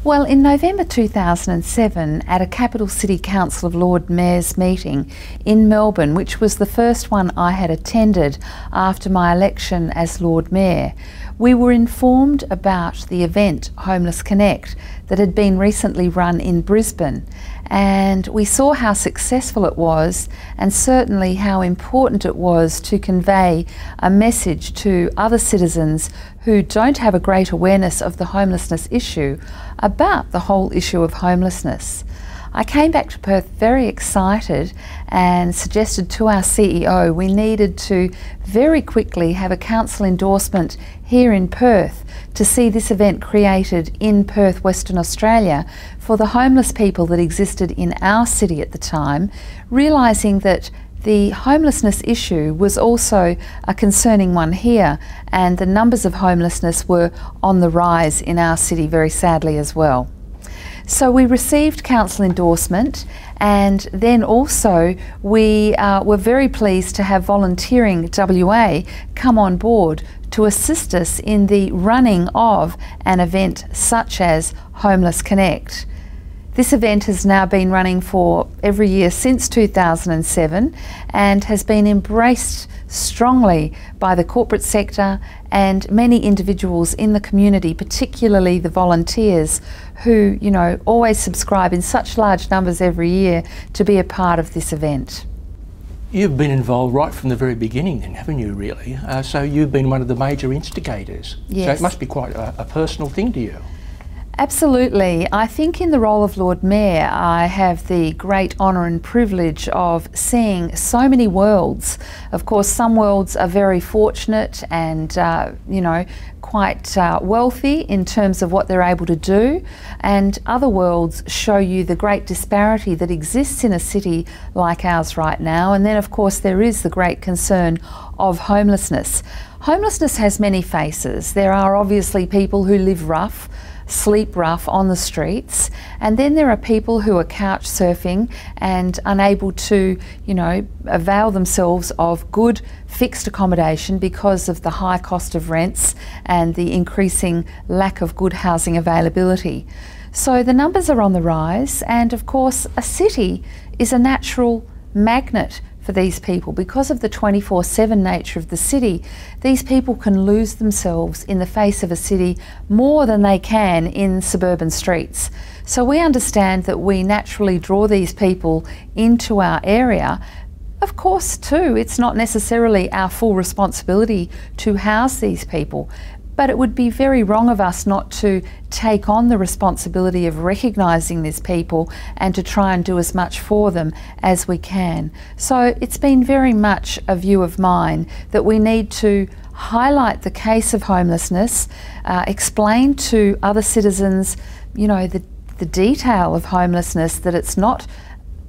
Well, in November 2007, at a Capital City Council of Lord Mayors meeting in Melbourne, which was the first one I had attended after my election as Lord Mayor, we were informed about the event Homeless Connect that had been recently run in Brisbane, and we saw how successful it was and certainly how important it was to convey a message to other citizens who don't have a great awareness of the homelessness issue about the whole issue of homelessness. I came back to Perth very excited and suggested to our CEO we needed to very quickly have a council endorsement here in Perth to see this event created in Perth, Western Australia, for the homeless people that existed in our city at the time, realising that the homelessness issue was also a concerning one here, and the numbers of homelessness were on the rise in our city very sadly as well. So we received council endorsement, and then also we were very pleased to have Volunteering WA come on board to assist us in the running of an event such as Homeless Connect. This event has now been running for every year since 2007 and has been embraced strongly by the corporate sector and many individuals in the community, particularly the volunteers who, you know, always subscribe in such large numbers every year to be a part of this event. You've been involved right from the very beginning then, haven't you, really? So you've been one of the major instigators. Yes. So it must be quite a personal thing to you. Absolutely. I think in the role of Lord Mayor, I have the great honour and privilege of seeing so many worlds. Of course, some worlds are very fortunate and, you know, quite wealthy in terms of what they're able to do, and other worlds show you the great disparity that exists in a city like ours right now. And then, of course, there is the great concern of homelessness. Homelessness has many faces. There are obviously people who live rough, sleep rough on the streets, and then there are people who are couch surfing and unable to, you know, avail themselves of good fixed accommodation because of the high cost of rents and the increasing lack of good housing availability. So the numbers are on the rise, and of course a city is a natural magnet for these people. Because of the 24/7 nature of the city, these people can lose themselves in the face of a city more than they can in suburban streets. So we understand that we naturally draw these people into our area. Of course, too, it's not necessarily our full responsibility to house these people, but it would be very wrong of us not to take on the responsibility of recognising these people and to try and do as much for them as we can. So it's been very much a view of mine that we need to highlight the case of homelessness, explain to other citizens, you know, the detail of homelessness, that it's not,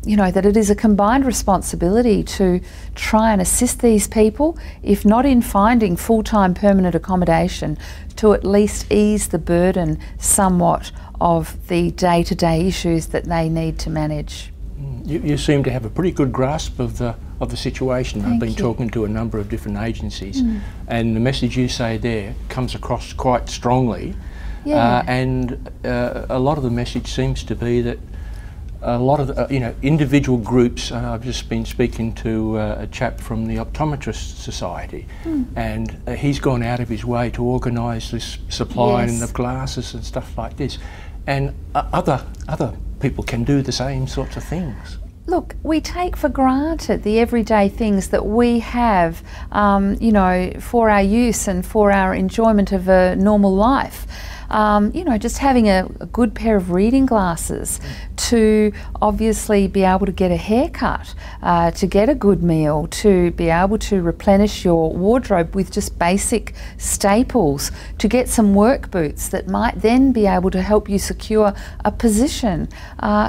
you know, that it is a combined responsibility to try and assist these people, if not in finding full-time permanent accommodation, to at least ease the burden somewhat of the day-to-day issues that they need to manage. You seem to have a pretty good grasp of the situation. I've been talking to a number of different agencies, and the message you say there comes across quite strongly. Yeah. And a lot of the message seems to be that a lot of you know, individual groups. I've just been speaking to a chap from the Optometrist Society, and he's gone out of his way to organise this supply of glasses and stuff like this, and other people can do the same sorts of things. Look, we take for granted the everyday things that we have, you know, for our use and for our enjoyment of a normal life. You know, just having a good pair of reading glasses, to obviously be able to get a haircut, to get a good meal, to be able to replenish your wardrobe with just basic staples, to get some work boots that might then be able to help you secure a position.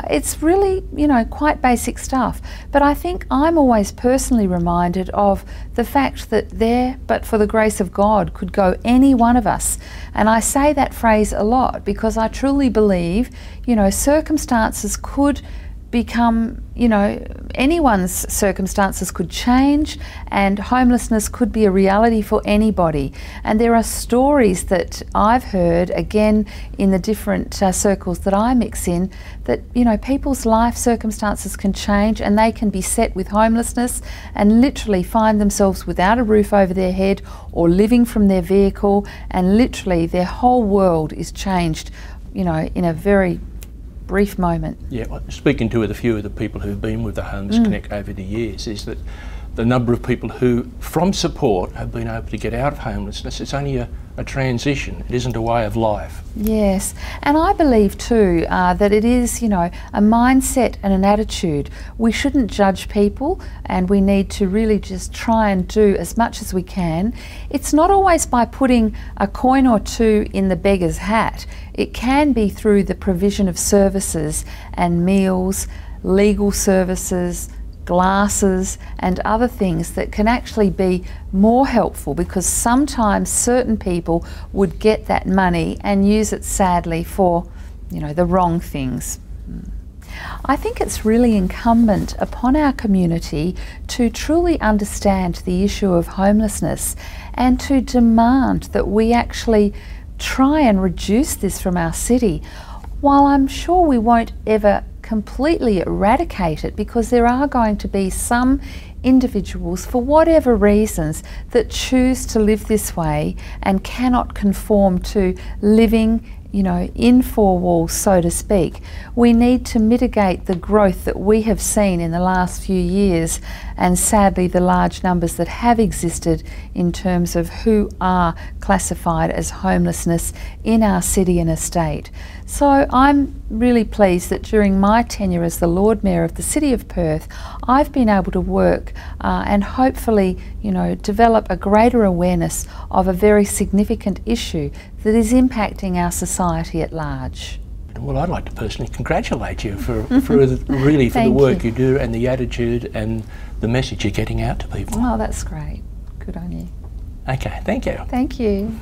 It's really, you know, quite basic stuff. But I think I'm always personally reminded of the fact that there, but for the grace of God, could go any one of us. And I say that phrase a lot because I truly believe, you know, circumstances could become, you know, anyone's circumstances could change, and homelessness could be a reality for anybody. And there are stories that I've heard, again, in the different circles that I mix in, that, you know, people's life circumstances can change and they can be set with homelessness and literally find themselves without a roof over their head or living from their vehicle, and literally their whole world is changed, you know, in a very brief moment. Yeah, well, speaking to a few of the people who've been with the Homeless Connect over the years, is that the number of people who, from support, have been able to get out of homelessness, it's only a transition. It isn't a way of life. Yes, and I believe too that it is, you know, a mindset and an attitude. We shouldn't judge people, and we need to really just try and do as much as we can. It's not always by putting a coin or two in the beggar's hat. It can be through the provision of services and meals, legal services, glasses and other things that can actually be more helpful, because sometimes certain people would get that money and use it sadly for, you know, the wrong things. I think it's really incumbent upon our community to truly understand the issue of homelessness and to demand that we actually try and reduce this from our city. While I'm sure we won't ever completely eradicate it, because there are going to be some individuals, for whatever reasons, that choose to live this way and cannot conform to living, you know, in four walls, so to speak. We need to mitigate the growth that we have seen in the last few years, and sadly the large numbers that have existed in terms of who are classified as homelessness in our city and estate. So I'm really pleased that during my tenure as the Lord Mayor of the City of Perth, I've been able to work and hopefully, you know, develop a greater awareness of a very significant issue that is impacting our society at large. Well, I'd like to personally congratulate you for the work you do and the attitude and the message you're getting out to people. Oh, that's great. Good on you. Okay, thank you. Thank you.